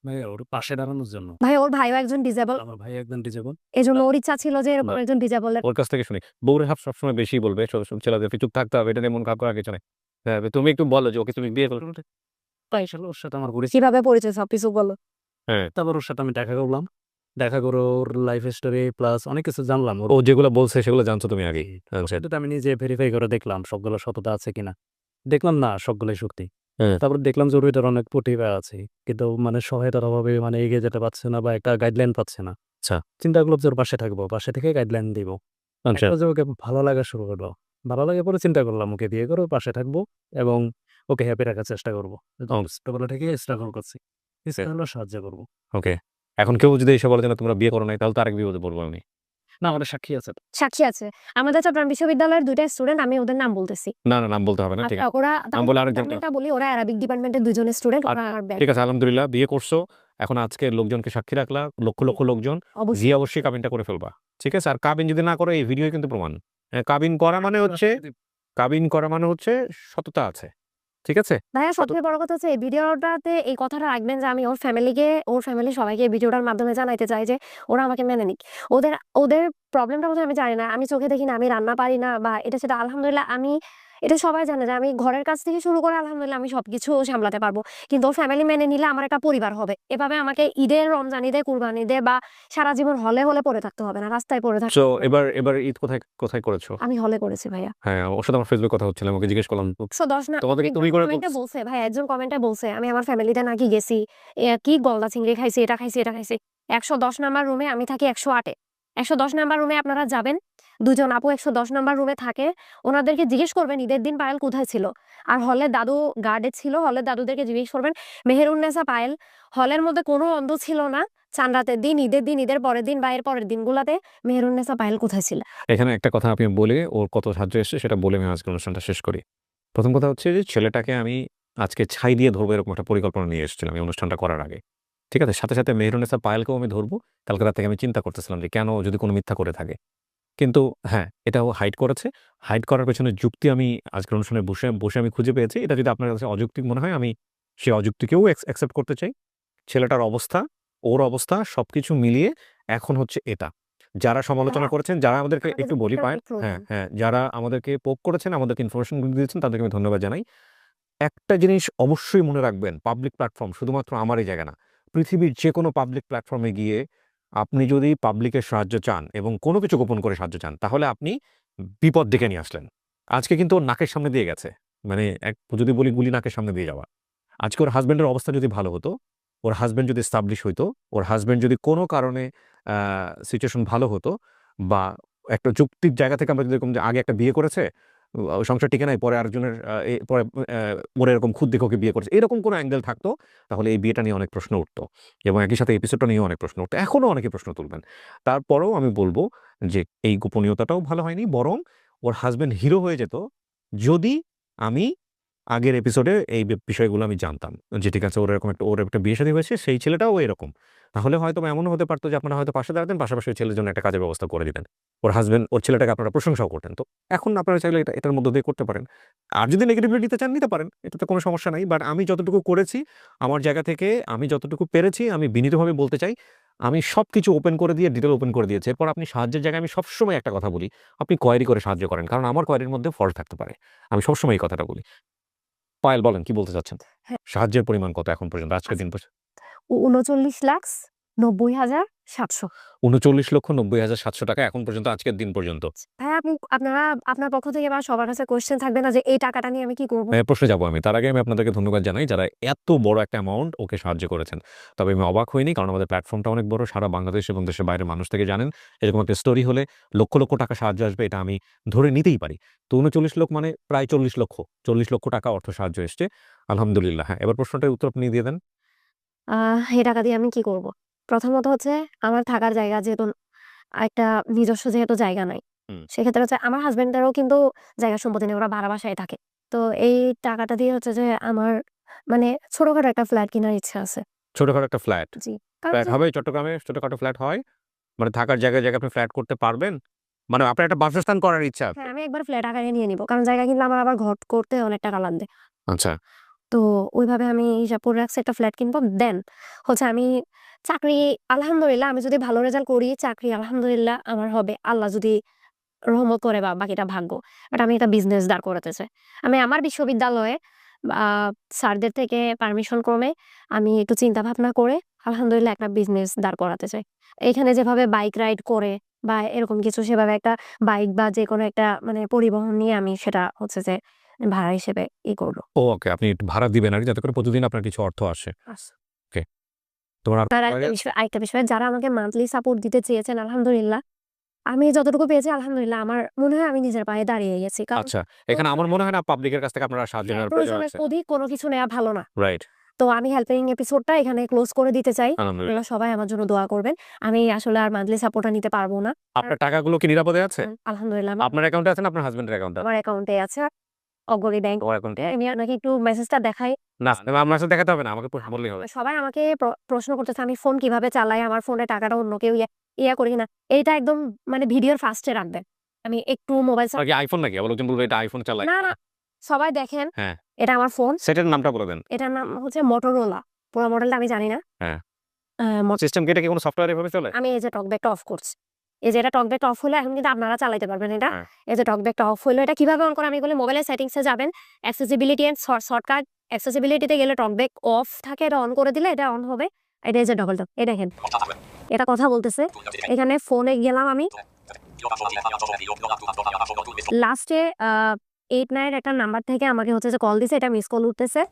ভাই ওর পাশে দাঁড়ানোর জন্য। ভাই ওর ভাইও একজন ডিসেবল। আমার ভাই একদম ডিজেবল। এজন্য ওর ইচ্ছা ছিল যে এরকম না। একজন ডিসেবলের। ওর কাছ থেকে শুনি। বউরে সবসময় বেশি বলবে। ছেলেদেরকে চুপ থাকতে হবে। এটা নিয়ে মন খারাপ করার কিছু নাই। হ্যাঁ, তুমি একটু বলো যে ওকে তুমি বিয়ে করো। তাই আসলে ওর সাথে আমার পরিচয়। কিভাবে পরিচয় সবকিছু বলো। হ্যাঁ। তারপর ওর সাথে আমি দেখা করলাম। দেখা করে ওর লাইফ স্টোরি প্লাস অনেক কিছু জানলাম। ও যেগুলো বলছে সেগুলো জানছো তুমি আগেই। আচ্ছা। সেটা আমি নিজে ভেরিফাই করে দেখলাম সবগুলো সততা আছে কিনা। দেখলাম না সবগুলোই সত্যি। হ্যাঁ। তারপর দেখলাম যে ওর ভিতরে অনেক প্রতিভা আছে। কিন্তু মানে সহায়তার অভাবে মানে এগিয়ে যেতে পারছে না বা একটা গাইডলাইন পাচ্ছে না। আচ্ছা। চিন্তা করলাম যে ওর পাশে থাকবো। পাশে থেকে গাইডলাইন দিব। আচ্ছা। একটা যে ওকে ভালো লাগা শুরু হলো। ভালো লাগে পরে চিন্তা করলাম ওকে বিয়ে করে ওর পাশে থাকবো এবং ওকে হ্যাপি রাখার চেষ্টা করব। ও। ছোটবেলা থেকে স্ট্রাগল করছি। ইচ্ছা হলো সাহায্য করব। ওকে। এখন কেউ যদি এসে বলে যে না তোমরা বিয়ে করো নাই, তাহলে তো আরেক বিপদে পড়বো আমি। না আমাদের সাক্ষী আছে। সাক্ষী আছে। আমাদের চট্টগ্রাম বিশ্ববিদ্যালয়ের ২ টা স্টুডেন্ট, আমি ওদের নাম বলতেছি। না, নাম বলতে হবে না। ঠিক আচ্ছা, আছে। ওরা নাম বলে আরেকজনকে। ডিপার্টমেন্টটা বলি, ওরা অ্যারাবিক ডিপার্টমেন্টের ২ জন স্টুডেন্ট। ওরা ঠিক আছে, আলহামদুলিল্লাহ বিয়ে করছো। এখন আজকে লোকজনকে সাক্ষী রাখলা, লক্ষ লোকজন। অবশ্যই গিয়ে অবশ্যই কাবিনটা করে ফেলবা। ঠিক আছে? আর কাবিন যদি না করো এই ভিডিও কিন্তু প্রমাণ। কাবিন করা মানে হচ্ছে সততা আছে। ঠিক আছে? ভাইয়া সবথেকে বড় কথা হচ্ছে এই ভিডিওটাতে এই কথাটা রাখবেন যে আমি ওর ফ্যামিলি সবাইকে এই ভিডিওটার মাধ্যমে জানাইতে চাই যে ওরা আমাকে মেনে নিক। ওদের ওদের প্রবলেমটা বোধহয় আমি জানি না। আমি চোখে দেখি না, আমি রান্না পারি না বা এটা সেটা। আলহামদুলিল্লাহ এটা সবাই জানে যে আমি ঘরের কাজ থেকে শুরু করে আলহামদুলিল্লাহ আমি সবকিছু সামলাতে পারবো। কিন্তু ওর ফ্যামিলি মেনে নিলে আমার একটা পরিবার হবে। এভাবে আমাকে ঈদের, রমজান ঈদে, কুরবানি ঈদে বা সারা জীবন হলে পড়ে থাকতে হবে না, রাস্তায় পড়ে থাকতে সো হবে না। এবার ঈদ কোথায় করেছো? আমি হলে করেছি ভাইয়া। হ্যাঁ, ওর সাথে আমার ফেসবুক কথা হচ্ছিল। আমাকে জিজ্ঞেস করলাম ১১০ না, তোমাদেরকে একজন তুমি করে কমেন্টে বলছে ভাই, একজন কমেন্টে বলছে আমি আমার ফ্যামিলিতে নাকি গেছি। কি গলদা চিংড়ি খাইছি, এটা খাইছি, এটা খাইছি। ১১০ নাম্বার রুমে আমি থাকি ১০৮ এ। 110 নাম্বার রুমে আপনারা যাবেন, 2 জন আপু 110 নাম্বার রুমে থাকে। ওনাদেরকে জিজ্ঞেস করবেন ঈদের দিন পায়েল কোথায় ছিল। আর হলে দাদু গার্ডে ছিল, হলের দাদুদেরকে জিজ্ঞেস করবেন। মেহেরুন্নেসা পায়েল হলের মধ্যে কোনো অন্ধ ছিল না। চাঁদ রাতের দিন, ঈদের দিন, ঈদের পরের দিন বা এর পরের দিনগুলাতে মেহেরুন্নেসা পায়েল কোথায় ছিল? এখানে একটা কথা আপনি বলে ওর কত সাহায্য এসছে সেটা বলে আমি আজকের অনুষ্ঠানটা শেষ করি। প্রথম কথা হচ্ছে যে ছেলেটাকে আমি আজকে ছাই দিয়ে ধরবো এরকম একটা পরিকল্পনা নিয়ে এসেছিলাম এই অনুষ্ঠানটা করার আগে। ঠিক আছে? সাথে, সাথে মেহেরুন্নেসা পায়েলকেও আমি ধরবো। কালকে রাত থেকে আমি চিন্তা করতেছিলাম যে কেন যদি কোনো মিথ্যা করে থাকে। কিন্তু হ্যাঁ, এটাও হাইড করেছে। হাইড করার পেছনে যুক্তি আমি আজকের অনুষ্ঠানে বসে আমি খুঁজে পেয়েছি। এটা যদি আপনার কাছে অযৌক্তিক মনে হয় আমি সেই অযুক্তিকেও অ্যাকসেপ্ট করতে চাই। ছেলেটার অবস্থা, ওর অবস্থা সবকিছু মিলিয়ে এখন হচ্ছে এটা। যারা সমালোচনা করেছেন, যারা আমাদেরকে একটু বলি পায়েল, হ্যাঁ, যারা আমাদেরকে পোক করেছেন, আমাদেরকে ইনফরমেশনগুলো দিয়েছেন তাদেরকে আমি ধন্যবাদ জানাই। একটা জিনিস অবশ্যই মনে রাখবেন, পাবলিক প্ল্যাটফর্ম শুধুমাত্র আমারই জায়গা না। পৃথিবীর যেকোনো পাবলিক প্ল্যাটফর্মে গিয়ে আপনি যদি পাবলিকের সাহায্য চান এবং কোনো কিছু গোপন করে সাহায্য চান, তাহলে আপনি বিপদ ডেকে নিয়ে আসলেন। আজকে কিন্তু ওর নাকের সামনে দিয়ে গেছে। মানে যদি বলি গুলি নাকের সামনে দিয়ে যাওয়া। আজকে ওর হাসব্যান্ডের অবস্থা যদি ভালো হতো, ওর হাসব্যান্ড যদি এস্টাবলিশ হইতো, ওর হাসব্যান্ড যদি কোনো কারণে সিচুয়েশন ভালো হতো বা একটা যুক্তির জায়গা থেকে আমরা যদি এরকম যে আগে একটা বিয়ে করেছে, সংসার টিকে নাই, পরে আরেকজনের পরে ওর এরকম খুদ দেখে ওকে বিয়ে করেছে, এরকম কোনো অ্যাঙ্গেল থাকতো, তাহলে এই বিয়েটা নিয়ে অনেক প্রশ্ন উঠতো এবং একই সাথে এপিসোডটা নিয়েও অনেক প্রশ্ন উঠতো। এখনও অনেকে প্রশ্ন তুলবেন। তারপরেও আমি বলব যে এই গোপনীয়তাটাও ভালো হয়নি, বরং ওর হাসব্যান্ড হিরো হয়ে যেত যদি আমি আগের এপিসোডে এই বিষয়গুলো আমি জানতাম যে ঠিক আছে ওর একটা বিয়ে শাদী হয়েছে, সেই ছেলেটাও এরকম। তাহলে হয়তো এমনও হতে পারতো যে আপনারা হয়তো পাশে দাঁড়াতেন, পাশাপাশি ওই ছেলের জন্য একটা কাজের ব্যবস্থা করে দিতেন। ওর হাসব্যান্ড, ওর ছেলেটাকে আপনারা প্রশংসাও করতেন। তো এখন আপনারা চাইলে এটার মধ্য দিয়ে করতে পারেন। আর যদি নেগেটিভলি নিতে চান নিতে পারেন, এটাতে কোনো সমস্যা নাই। বাট আমি যতটুকু করেছি আমার জায়গা থেকে, আমি যতটুকু পেরেছি, আমি বিনীতভাবে বলতে চাই আমি সবকিছু ওপেন করে দিয়ে ডিটেল ওপেন করে দিয়েছি। এরপর আপনি সাহায্যের জায়গায় আমি সবসময় একটা কথা বলি, আপনি কোয়েরি করে সাহায্য করেন, কারণ আমার কোয়েরির মধ্যে ফল্ট থাকতে পারে। আমি সবসময় এই কথাটা বলি। পায়েল বলেন কি বলতে চাচ্ছেন? হ্যাঁ। সাহায্যের পরিমাণ কত এখন পর্যন্ত আজকের দিন পর্যন্ত? 39,90,700। ৩৯,৯০,৭০০ টাকা এখন পর্যন্ত আজকের দিন পর্যন্ত। ভাইয়া আপনারা আপনার পক্ষ থেকে বা সবার কাছে কোয়েশ্চেন থাকবে না যে এই টাকাটা নিয়ে আমি কি করব? প্রশ্নে যাবো আমি। তার আগে আমি আপনাদেরকে ধন্যবাদ জানাই যারা এত বড় একটা অ্যামাউন্ট ওকে সাহায্য করেছেন। তবে আমি অবাক হইনি, কারণ আমাদের প্ল্যাটফর্মটা অনেক বড়। সারা বাংলাদেশ এবং দেশের বাইরের মানুষ থেকে জানেন। এরকম একটা স্টোরি হলে লক্ষ, লক্ষ টাকা সাহায্য আসবে এটা আমি ধরে নিতেই পারি। তো ৩৯ লোক মানে প্রায় ৪০ লক্ষ। ৪০ লক্ষ টাকা অর্থ সাহায্য এসছে। আলহামদুলিল্লাহ। হ্যাঁ, এবার প্রশ্নটার উত্তর আপনি দিয়ে দেন। এই টাকা দিয়ে আমি কি করব? প্রথমত হচ্ছে আমার থাকার জায়গা যেহেতু একটা নিজস্ব যেহেতু জায়গা নাই। হুম। সেক্ষেত্রে হচ্ছে আমার হাসব্যান্ডেরও কিন্তু জায়গা সম্পত্তি নেই, ওরা ভাড়া বাসায় থাকে। তো এই টাকাটা দিয়ে হচ্ছে যে আমার মানে ছোটখাটো একটা ফ্ল্যাট কেনার ইচ্ছা আছে। ছোটখাটো একটা ফ্ল্যাট। জি। কারণ ফ্ল্যাট যে হবে চট্টগ্রামে, ছোটখাটো ফ্ল্যাট হয়? মানে থাকার জায়গায়, জায়গায় আপনি ফ্ল্যাট করতে পারবেন? মানে আপনার একটা বাসস্থান করার ইচ্ছা? হ্যাঁ, আমি একবার ফ্ল্যাট আকারে নিয়ে নিব। কারণ জায়গা কিনলে আমার আবার ঘর করতে অনেক টাকা লাগবে। আচ্ছা। তো ওইভাবে আমি হিসাব করে রাখছি একটা ফ্ল্যাট কিনবো। দেন হচ্ছে আমি চাকরি আলহামদুলিল্লাহ আমি যদি ভালো রেজাল্ট করি চাকরি আলহামদুলিল্লাহ আমার হবে। আল্লাহ যদি রহমত করে বা বাকিটা ভাগ্য। বাট আমি একটা বিজনেস দাঁড় করাতে চাই। আমি আমার বিশ্ববিদ্যালয়ে স্যারদের থেকে পারমিশন ক্রমে আমি একটু চিন্তা ভাবনা করে আলহামদুলিল্লাহ একটা বিজনেস দাঁড় করাতে চাই। এখানে যেভাবে বাইক রাইড করে বা এরকম কিছু সেভাবে একটা বাইক বা যেকোনো একটা মানে পরিবহন নিয়ে আমি সেটা হচ্ছে যে ভাড়া হিসেবে করব। ওকে, আপনি একটু ভাড়া দিবেন আরকি যাতে করে প্রতিদিন আপনার কিছু অর্থ আসে। ওকে। তোমার আর আরেকটা বিষয় যারা আমাকে মান্থলি সাপোর্ট দিতে চেয়েছেন আলহামদুলিল্লাহ আমি যতটুকু পেয়েছি আলহামদুলিল্লাহ আমার মনে হয় আমি নিজের পায়ে দাঁড়িয়ে গেছি। কারণ আচ্ছা, এখানে আমার মনে হয় না পাবলিকের কাছ থেকে আপনারা সাহায্য নেওয়ার প্রয়োজন প্রয়োজনের আছে। অধিক কোনো কিছু নেওয়া ভালো না। রাইট। তো আমি হেল্পিং এপিসোডটা এখানে ক্লোজ করে দিতে চাই। আলহামদুলিল্লাহ। আপনারা সবাই আমার জন্য দোয়া করবেন। আমি আসলে আর মান্থলি সাপোর্টটা নিতে পারবো না। আপনার টাকাগুলো কি নিরাপদে আছে? আলহামদুলিল্লাহ আপনার অ্যাকাউন্টে আছে না আপনার হাসব্যান্ডের অ্যাকাউন্টে? আমার অ্যাকাউন্টে আছে অগ্রণী ব্যাংক। তোমার অ্যাকাউন্টে? আমি আপনাকে একটু মেসেজটা দেখাই। না, আপনার সাথে দেখাতে হবে না। আমাকে বললেই হবে। সবাই আমাকে প্রশ্ন করতেছে আমি ফোন কিভাবে চালাই, আমার ফোনে টাকাটা অন্য কেউ ইয়া করি কিনা। এইটা একদম মানে ভিডিওর ফার্স্টে রাখবেন। আমি একটু মোবাইল কি আইফোন নাকি? আবার লোকজন বলবে এটা আইফোন চালায়। না, সবাই দেখেন। হ্যাঁ। এটা আমার ফোন। সেটার নামটা বলে দেন। এটার নাম হচ্ছে Motorola। পুরো মডেলটা আমি জানি না। হ্যাঁ। আ সিস্টেম কি এটা কি কোনো সফটওয়্যার এভাবে চলে? আমি এই যে টকব্যাকটা অফ করছি। এই যে এটা টকব্যাকটা অফ হলে এখন কিন্তু আপনারা চালাতে পারবেন এটা। হ্যাঁ। এই যে টকব্যাকটা অফ হইলো এটা কিভাবে অন করে আমি বলি মোবাইলের সেটিংসে যাবেন। অ্যাক্সেসিবিলিটি এন্ড শর্টকাট অ্যাক্সেসিবিলিটিতে গেলে টকব্যাক অফ থাকে এটা অন করে দিলে এটা অন হবে। এটা এই যে ডবল টপ। এই দেখেন। এটা কথা বলতেছে। এখানে ফোনে গেলাম আমি। লাস্টে 89 একটা নাম্বার থেকে আমাকে হচ্ছে যে কল দিছে, এটা মিস কল উঠতেছে।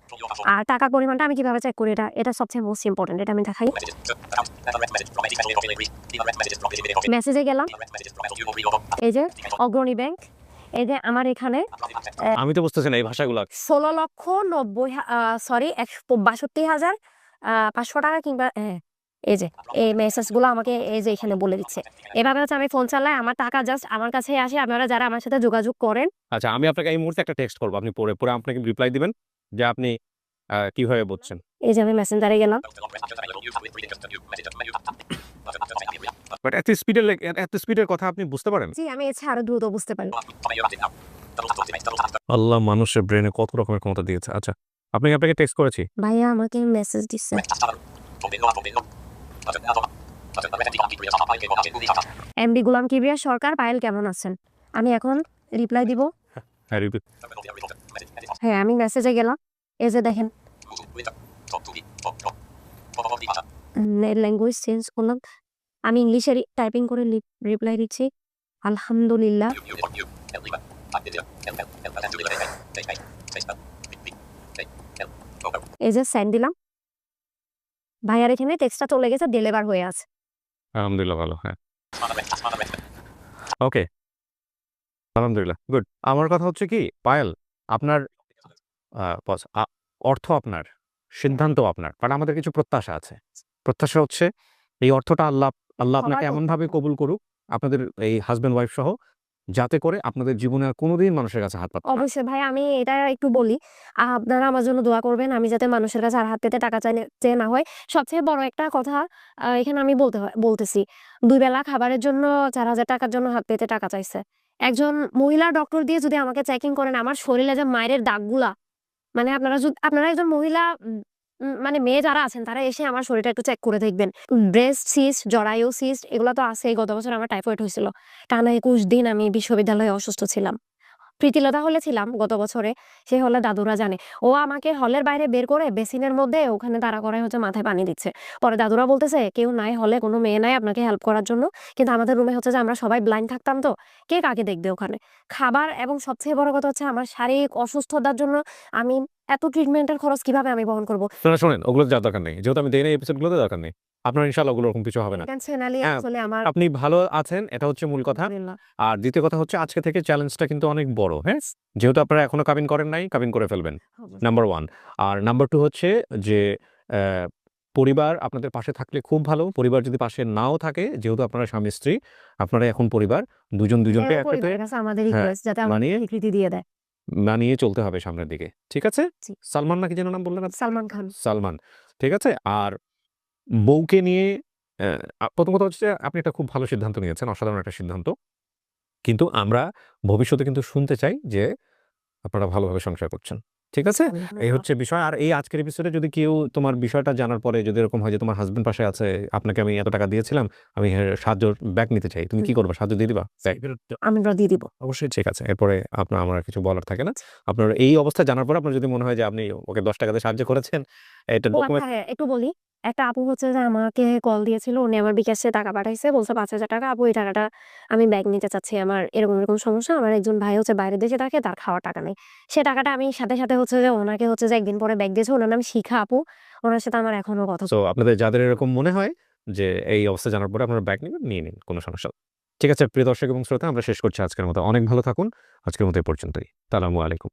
আর টাকার পরিমাণটা আমি কিভাবে চেক করি, এটা সবচেয়ে মোস্ট ইম্পর্টেন্ট, এটা আমি দেখাই। মেসেজে গেলাম, এই যে অগ্রণী ব্যাংক, এই যে আমার এখানে আমি তো বুঝতেছি না এই ভাষাগুলো। 16,62,500 টাকা কিংবা এই যে এই মেসেজগুলো আমাকে এই যে এখানে বলে দিচ্ছে। এভাবে হচ্ছে আমি ফোন চালাই, আমার টাকা জাস্ট আমার কাছেই আসে। আপনারা যারা আমার সাথে যোগাযোগ করেন, আচ্ছা, আমি আপনাকে এই মুহূর্তে একটা টেক্সট করবো, আপনি পরে আপনাকে রিপ্লাই দিবেন যে আপনি কিভাবে বুঝছেন। এই যে আমি মেসেঞ্জারে গেলাম। বাট এত স্পিডের কথা আপনি বুঝতে পারেন? জি, আমি এছাড়া আরো দ্রুত বুঝতে পারি। আল্লাহ মানুষের ব্রেনে কত রকমের ক্ষমতা দিয়েছে। আচ্ছা, আপনাকে টেক্সট করেছি। ভাইয়া আমাকে মেসেজ দিচ্ছে। এমডি গোলাম কিবরিয়া সরকার, পায়েল কেমন আছেন? আমি এখন রিপ্লাই দিব। হ্যাঁ, রিপিট। হ্যাঁ, আমি মেসেজে গেলাম, এই যে দেখেন ল্যাঙ্গুয়েজ চেঞ্জ করলাম। আমি ইংলিশে টাইপিং করে রিপ্লাই দিচ্ছি, আলহামদুলিল্লাহ। এই যে সেন্ড দিলাম, ভাইয়ার এখানে টেক্সটটা চলে গেছে, ডেলিভার হয়ে আছে। আলহামদুলিল্লাহ, ভালো। হ্যাঁ, ওকে, আলহামদুলিল্লাহ, গুড। আমার কথা হচ্ছে কি পায়েল, আপনার অর্থ আপনার, সিদ্ধান্ত আপনার, বাট আমাদের কিছু প্রত্যাশা আছে। প্রত্যাশা হচ্ছে এই অর্থটা আল্লাহ আপনাকে সবার এমনভাবে কবুল করুক, আপনাদের এই হাজব্যান্ড ওয়াইফ সহ, যাতে করে আপনাদের জীবনে আর কোনোদিন মানুষের কাছে হাত পাতবে না। অবশ্যই ভাই, আমি এটা একটু বলি, আপনারা আমার জন্য দোয়া করবেন, আমি যাতে মানুষের কাছে আর হাত পেতে টাকা চেয়ে না হয়। সবচেয়ে বড় একটা কথা এখানে আমি বলতেছি, 2 বেলা খাবারের জন্য 4,000 টাকার জন্য হাত পেতে টাকা চাইছে। একজন মহিলা ডক্টর দিয়ে যদি আমাকে চেকিং করেন, আমার শরীরে যে মায়ের দাগগুলা, মানে আপনারা একজন মহিলা মানে মেয়ে যারা আছেন তারা এসে আমার শরীরটা একটু চেক করে দেখবেন। ব্রেস্ট সিস্ট, জরায়ু সিস্ট, এগুলো তো আছেই। গত বছর আমার টাইফয়েড হয়েছিল, টানা 21 দিন আমি বিশ্ববিদ্যালয়ে অসুস্থ ছিলাম। প্রীতিলতা হলে ছিলাম গত বছরে, সে হলে দাদুরা জানে। ও আমাকে হলের বাইরে বের করে বেসিনের মধ্যে ওখানে দাঁড়া করায় হচ্ছে মাথায় পানি দিচ্ছে। পরে দাদুরা বলতেছে কেউ নাই হলে, কোনো মেয়ে নাই আপনাকে হেল্প করার জন্য। কিন্তু আমাদের রুমে হচ্ছে যে আমরা সবাই ব্লাইন্ড থাকতাম, তো কে কাকে দেখবে ওখানে। খাবার এবং সবচেয়ে বড় কথা হচ্ছে আমার শারীরিক অসুস্থতার জন্য আমি এত ট্রিটমেন্টের খরচ কিভাবে আমি বহন করবো? শোনেন, ওগুলো যাওয়ার দরকার নেই, যেহেতু আমি দেই না এপিসোডগুলোতে, দরকার নেই আপনার। ইনশাআল্লাহ ওগুলো ওরকম কিছু হবে না। ইন্টেনশনালি হ্যাঁ, আসলে আমার আপনি ভালো আছেন, এটা হচ্ছে মূল কথা। আলহামদুলিল্লাহ। আর দ্বিতীয় কথা হচ্ছে আজকে থেকে চ্যালেঞ্জটা কিন্তু অনেক বড়। হ্যাঁ, যেহেতু আপনারা এখনো কাবিন করেন নাই, কাবিন করে ফেলবেন, নাম্বার 1। আর নাম্বার 2 হচ্ছে যে পরিবার আপনাদের পাশে থাকলে খুব ভালো। পরিবার যদি পাশে নাও থাকে, যেহেতু আপনারা স্বামী স্ত্রী, আপনারা এখন পরিবার, দুজনকে একসাথে পরিবারের কাছে আমাদের হ্যাঁ, রিকোয়েস্ট যাতে আমাদের মানিয়ে স্বীকৃতি দিয়ে দেয়। মানিয়ে চলতে হবে সামনের দিকে। ঠিক আছে? জি। সালমান নাকি যেন নাম বললেন আপনি? সালমান খান। সালমান, ঠিক আছে? আর বউকে নিয়ে প্রথম কথা হচ্ছে আপনি একটা খুব ভালো সিদ্ধান্ত নিয়েছেন, অসাধারণ একটা সিদ্ধান্ত। কিন্তু আমরা ভবিষ্যতে কিন্তু শুনতে চাই যে আপনারা ভালোভাবে সংসার করছেন। ঠিক আছে? এই হচ্ছে বিষয়। আর এই আজকের এপিসোডে যদি কেউ তোমার বিষয়টা জানার পরে যদি এরকম হয় যে তোমার হাসব্যান্ড পাশে আছে, আপনাকে আমি এত টাকা দিয়েছিলাম, আমি সাহায্য ব্যাক নিতে চাই। তুমি কি করবা? সাহায্য দিয়ে দিবা? আমরা দিয়ে দিব। অবশ্যই, ঠিক আছে। এরপরে আমার আর কিছু বলার থাকে না। আপনার এই অবস্থা জানার পরে আপনার যদি মনে হয় যে আপনি ওকে 10 টাকা দিয়ে সাহায্য করেছেন, এটা ও ডকুমেন্ট। আচ্ছা, হ্যাঁ, একটু বলি। একটা আপু হচ্ছে যে আমাকে কল দিয়েছিল, উনি আমার বিকাশে টাকা পাঠাইছে, বলছে 5,000 টাকা। আপু এই টাকাটা আমি ব্যাগ নিতে চাচ্ছি, আমার এরকম সমস্যা। আমার একজন ভাই হচ্ছে বাইরের দেশে থাকে, তার খাওয়ার টাকা নেই। সে টাকাটা আমি সাথে হচ্ছে যে ওনাকে হচ্ছে যে একদিন পরে ব্যাগ দিয়েছে। ওনার নাম শিখা আপু, ওনার সাথে আমার এখনো কথা। সো আপনাদের যাদের এরকম মনে হয় যে এই অবস্থা জানার পরে আপনারা ব্যাক নিবেন, নিয়ে নিন, কোনো সমস্যা নেই। ঠিক আছে প্রিয় দর্শক এবং শ্রোতা, আমরা শেষ করছি আজকের মতো। অনেক ভালো থাকুন। আজকের মতো এই পর্যন্তই। আসসালামু আলাইকুম।